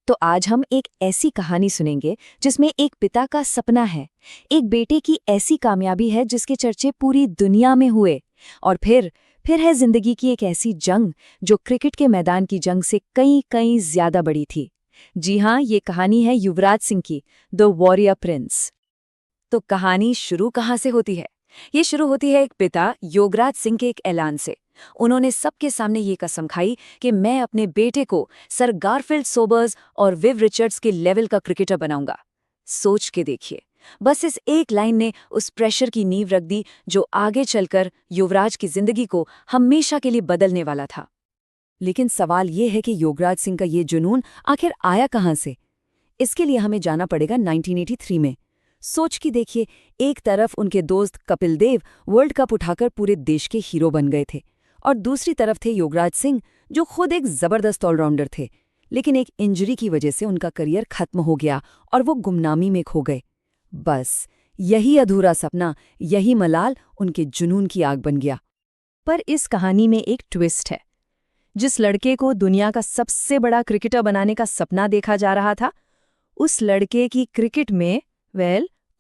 तो आज हम एक ऐसी कहानी सुनेंगे जिसमें एक पिता का सपना है, एक बेटे की ऐसी कामयाबी है जिसके चर्चे पूरी दुनिया में हुए, और फिर है जिंदगी की एक ऐसी जंग जो क्रिकेट के मैदान की जंग से कई कई ज्यादा बड़ी थी। जी हाँ, ये कहानी है युवराज सिंह की, द वॉरियर प्रिंस। तो कहानी शुरू कहाँ से होती है? ये शुरू होती है एक पिता योगराज सिंह के एक ऐलान से। उन्होंने सबके सामने ये कसम खाई कि मैं अपने बेटे को सर गारफील्ड सोबर्स और विव रिचर्ड्स के लेवल का क्रिकेटर बनाऊंगा। सोच के देखिए, बस इस एक लाइन ने उस प्रेशर की नींव रख दी जो आगे चलकर युवराज की जिंदगी को हमेशा के लिए बदलने वाला था। लेकिन सवाल ये है कि योगराज सिंह का ये जुनून आखिर आया कहाँ से? इसके लिए हमें जाना पड़ेगा 1983 में। सोच के देखिए, एक तरफ उनके दोस्त कपिल देव वर्ल्ड कप उठाकर पूरे देश के हीरो बन गए थे, और दूसरी तरफ थे युवराज सिंह जो खुद एक जबरदस्त ऑलराउंडर थे, लेकिन एक इंजरी की वजह से उनका करियर खत्म हो गया और वो गुमनामी में खो गए। बस यही अधूरा सपना, यही मलाल उनके जुनून की आग बन गया। पर इस कहानी में एक ट्विस्ट है। जिस लड़के को दुनिया का सबसे बड़ा क्रिकेटर बनाने का सपना देखा जा रहा था, उस लड़के की क्रिकेट में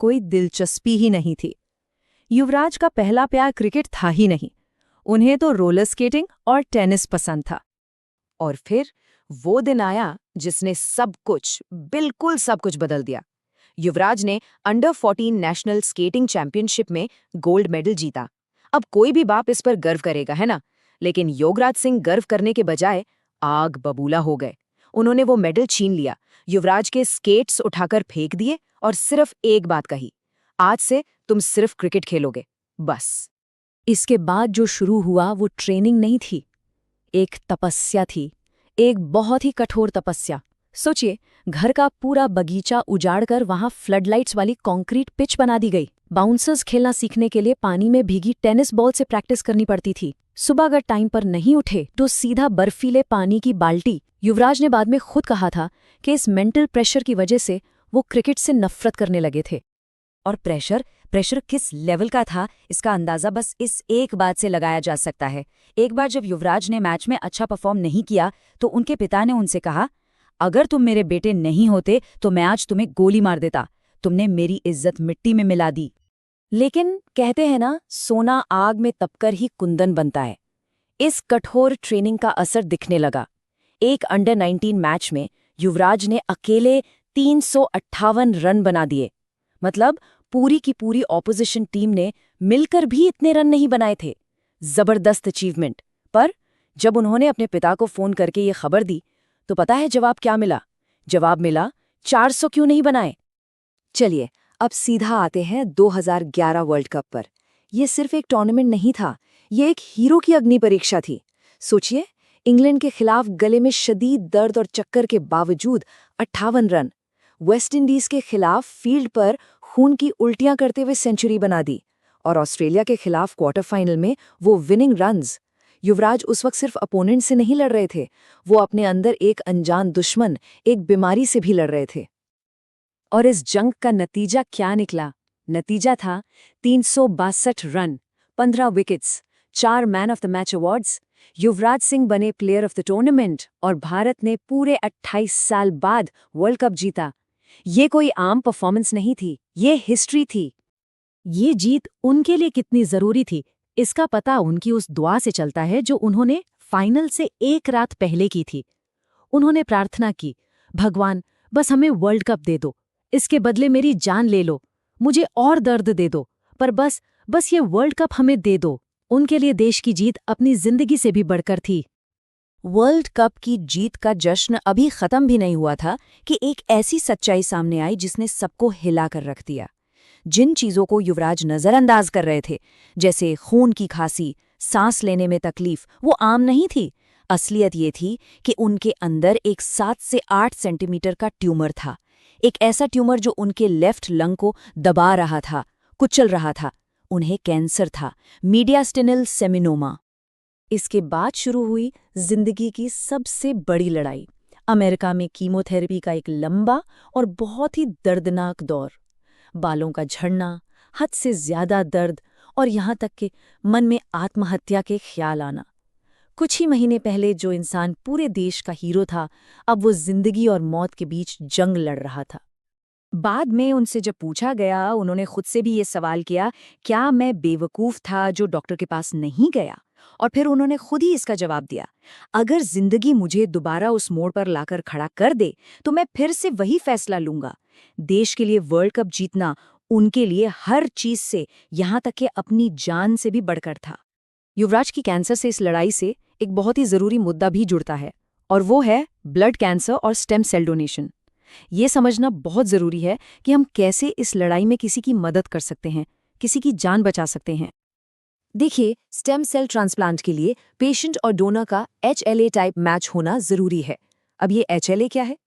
कोई दिलचस्पी ही नहीं थी। युवराज का पहला प्यार क्रिकेट था ही नहीं, उन्हें तो रोलर स्केटिंग और टेनिस पसंद था। और फिर वो दिन आया जिसने सब कुछ, बिल्कुल सब कुछ बदल दिया। युवराज ने अंडर 14 नेशनल स्केटिंग चैंपियनशिप में गोल्ड मेडल जीता। अब कोई भी बाप इस पर गर्व करेगा, है ना? लेकिन योगराज सिंह गर्व करने के बजाय आग बबूला हो गए। उन्होंने वो मेडल छीन लिया, युवराज के स्केट्स उठाकर फेंक दिए और सिर्फ एक बात कही, आज से तुम सिर्फ क्रिकेट खेलोगे, बस। इसके बाद जो शुरू हुआ वो ट्रेनिंग नहीं थी, एक तपस्या थी, एक बहुत ही कठोर तपस्या। सोचिए, घर का पूरा बगीचा उजाड़कर वहां फ्लडलाइट्स वाली कंक्रीट पिच बना दी गई। बाउंसर्स खेलना सीखने के लिए पानी में भीगी टेनिस बॉल से प्रैक्टिस करनी पड़ती थी। सुबह अगर टाइम पर नहीं उठे तो सीधा बर्फीले पानी की बाल्टी। युवराज ने बाद में खुद कहा था कि इस मेंटल प्रेशर की वजह से वो क्रिकेट से नफरत करने लगे थे। और प्रेशर किस लेवल का था, इसका अंदाजा बस इस एक बात से लगाया जा सकता है। एक बार जब युवराज ने मैच में अच्छा परफॉर्म नहीं किया तो उनके पिता ने उनसे कहा, अगर तुम मेरे बेटे नहीं होते तो मैं आज तुम्हें गोली मार देता, तुमने मेरी इज्जत मिट्टी में मिला दी। लेकिन कहते हैं ना, सोना आग में तपकर ही कुंदन बनता है। इस कठोर ट्रेनिंग का असर दिखने लगा। एक अंडर 19 मैच में युवराज ने अकेले 358 रन बना दिए। मतलब पूरी की पूरी ऑपोजिशन टीम ने मिलकर भी इतने रन नहीं बनाए थे। जबरदस्त अचीवमेंट। पर जब उन्होंने अपने पिता को फोन करके ये खबर दी तो पता है जवाब क्या मिला? जवाब मिला, 400 क्यों नहीं बनाए। चलिए अब सीधा आते हैं 2011 वर्ल्ड कप पर। यह सिर्फ एक टूर्नामेंट नहीं था, ये एक हीरो की अग्नि परीक्षा थी। सोचिए, इंग्लैंड के खिलाफ गले में शदीद दर्द और चक्कर के बावजूद 58 रन, वेस्ट इंडीज के खिलाफ फील्ड पर खून की उल्टियां करते हुए सेंचुरी बना दी, और ऑस्ट्रेलिया के खिलाफ क्वार्टर फाइनल में वो विनिंग रन्स। युवराज उस वक्त सिर्फ अपोनेंट से नहीं लड़ रहे थे, वो अपने अंदर एक अनजान दुश्मन, एक बीमारी से भी लड़ रहे थे। और इस जंग का नतीजा क्या निकला? नतीजा था 362 run, 15 wickets, 4 man of the match awards. Yuvraj Singh बने प्लेयर ऑफ द टूर्नामेंट और भारत ने पूरे 28 साल बाद वर्ल्ड कप जीता। ये कोई आम परफॉर्मेंस नहीं थी, ये हिस्ट्री थी। ये जीत उनके लिए कितनी जरूरी थी, इसका पता उनकी उस दुआ से चलता है जो उन्होंने फाइनल से एक रात पहले की थी। उन्होंने प्रार्थना की, भगवान बस हमें वर्ल्ड कप दे दो, इसके बदले मेरी जान ले लो, मुझे और दर्द दे दो, पर बस ये वर्ल्ड कप हमें दे दो। उनके लिए देश की जीत अपनी जिंदगी से भी बढ़कर थी। वर्ल्ड कप की जीत का जश्न अभी खत्म भी नहीं हुआ था कि एक ऐसी सच्चाई सामने आई जिसने सबको हिला कर रख दिया। जिन चीजों को युवराज नजरअंदाज कर रहे थे, जैसे खून की खांसी, सांस लेने में तकलीफ, वो आम नहीं थी। असलियत ये थी कि उनके अंदर एक 7 से 8 सेंटीमीटर का ट्यूमर था। एक ऐसा ट्यूमर जो उनके लेफ्ट लंग को दबा रहा था, कुचल रहा था। उन्हें कैंसर था, मीडियास्टिनल सेमिनोमा। इसके बाद शुरू हुई जिंदगी की सबसे बड़ी लड़ाई। अमेरिका में कीमोथेरेपी का एक लंबा और बहुत ही दर्दनाक दौर। बालों का झड़ना, हद से ज्यादा दर्द और यहाँ तक कि मन में आत्महत्या के ख्याल आना। कुछ ही महीने पहले जो इंसान पूरे देश का हीरो था, अब वो जिंदगी और मौत के बीच जंग लड़ रहा था। बाद में उनसे जब पूछा गया, उन्होंने खुद से भी ये सवाल किया, क्या मैं बेवकूफ था जो डॉक्टर के पास नहीं गया? और फिर उन्होंने खुद ही इसका जवाब दिया, अगर जिंदगी मुझे दोबारा उस मोड़ पर लाकर खड़ा कर दे तो मैं फिर से वही फैसला लूंगा। देश के लिए वर्ल्ड कप जीतना उनके लिए हर चीज से, यहाँ तक कि अपनी जान से भी बढ़कर था। युवराज की कैंसर से इस लड़ाई से एक बहुत ही जरूरी मुद्दा भी जुड़ता है, और वो है ब्लड कैंसर और स्टेम सेल डोनेशन। ये समझना बहुत जरूरी है कि हम कैसे इस लड़ाई में किसी की मदद कर सकते हैं, किसी की जान बचा सकते हैं। देखिए, स्टेम सेल ट्रांसप्लांट के लिए पेशेंट और डोनर का HLA टाइप मैच होना जरूरी है। अब ये HLA क्या है?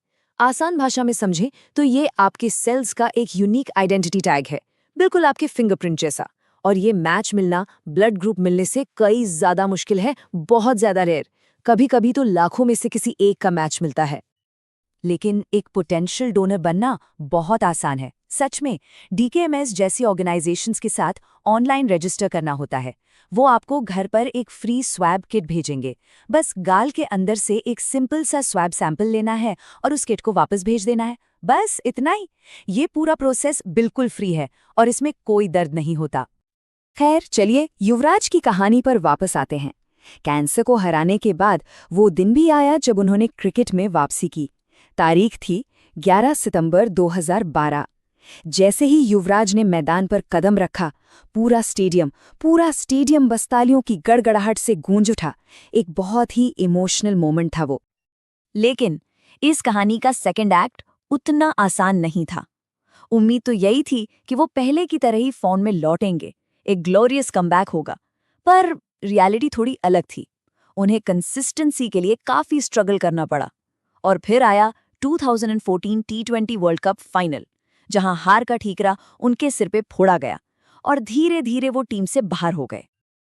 आसान भाषा में समझें तो ये आपके सेल्स का एक यूनिक आइडेंटिटी टैग है, बिल्कुल आपके फिंगरप्रिंट जैसा। और ये मैच मिलना ब्लड ग्रुप मिलने से कई ज्यादा मुश्किल है, बहुत ज्यादा रेयर। कभी कभी तो लाखों में से किसी एक का मैच मिलता है। लेकिन एक पोटेंशियल डोनर बनना बहुत आसान है, सच में। DKMS जैसी ऑर्गेनाइजेशंस के साथ ऑनलाइन रजिस्टर करना होता है। वो आपको घर पर एक फ्री स्वैब किट भेजेंगे। बस गाल के अंदर से एक सिंपल सा स्वैब सैंपल लेना है और उस किट को वापस भेज देना है, बस इतना ही। ये पूरा प्रोसेस बिल्कुल फ्री है और इसमें कोई दर्द नहीं होता। खैर चलिए, युवराज की कहानी पर वापस आते हैं। कैंसर को हराने के बाद वो दिन भी आया जब उन्होंने क्रिकेट में वापसी की। तारीख थी 11 सितंबर 2012। जैसे ही युवराज ने मैदान पर कदम रखा, पूरा स्टेडियम बस तालियों की गड़गड़ाहट से गूंज उठा। एक बहुत ही इमोशनल मोमेंट था वो। लेकिन इस कहानी का सेकंड एक्ट उतना आसान नहीं था। उम्मीद तो यही थी कि वो पहले की तरह ही फॉर्म में लौटेंगे, एक ग्लोरियस कमबैक होगा। पर रियलिटी थोड़ी अलग थी। उन्हें कंसिस्टेंसी के लिए काफी स्ट्रगल करना पड़ा। और फिर आया 2014 T20 वर्ल्ड कप फाइनल, जहां हार का ठीकरा उनके सिर पे फोड़ा गया और धीरे धीरे वो टीम से बाहर हो गए।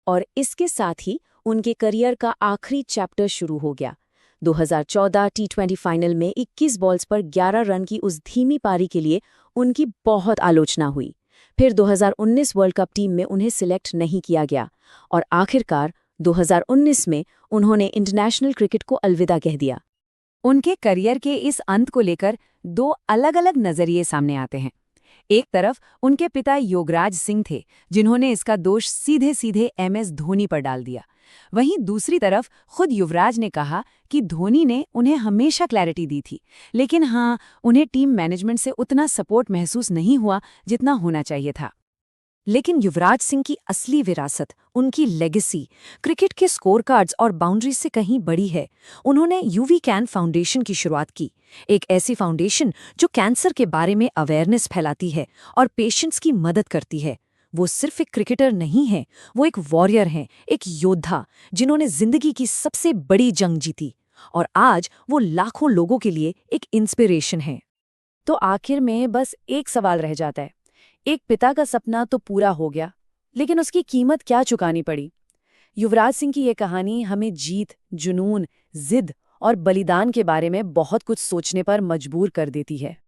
और इसके साथ ही उनके करियर का आखिरी चैप्टर शुरू हो गया। 2014 T20 फाइनल में 21 बॉल्स पर 11 रन की उस धीमी पारी के लिए उनकी बहुत आलोचना हुई। फिर 2019 वर्ल्ड कप टीम में उन्हें सिलेक्ट नहीं किया गया और आखिरकार 2019 में उन्होंने इंटरनेशनल क्रिकेट को अलविदा कह दिया। उनके करियर के इस अंत को लेकर दो अलग-अलग नजरिए सामने आते हैं। एक तरफ उनके पिता योगराज सिंह थे, जिन्होंने इसका दोष सीधे सीधे MS धोनी पर डाल दिया। वहीं दूसरी तरफ खुद युवराज ने कहा कि धोनी ने उन्हें हमेशा क्लैरिटी दी थी, लेकिन हाँ, उन्हें टीम मैनेजमेंट से उतना सपोर्ट महसूस नहीं हुआ जितना होना चाहिए था। लेकिन युवराज सिंह की असली विरासत, उनकी लेगेसी, क्रिकेट के स्कोर कार्ड्स और बाउंड्रीज से कहीं बड़ी है। उन्होंने UV कैन फाउंडेशन की शुरुआत की, एक ऐसी फाउंडेशन जो कैंसर के बारे में अवेयरनेस फैलाती है और पेशेंट्स की मदद करती है। वो सिर्फ एक क्रिकेटर नहीं है, वो एक वॉरियर हैं, एक योद्धा जिन्होंने जिंदगी की सबसे बड़ी जंग जीती। और आज वो लाखों लोगों के लिए एक इंस्पिरेशन है। तो आखिर में बस एक सवाल रह जाता है। एक पिता का सपना तो पूरा हो गया, लेकिन उसकी कीमत क्या चुकानी पड़ी? युवराज सिंह की ये कहानी हमें जीत, जुनून, जिद और बलिदान के बारे में बहुत कुछ सोचने पर मजबूर कर देती है।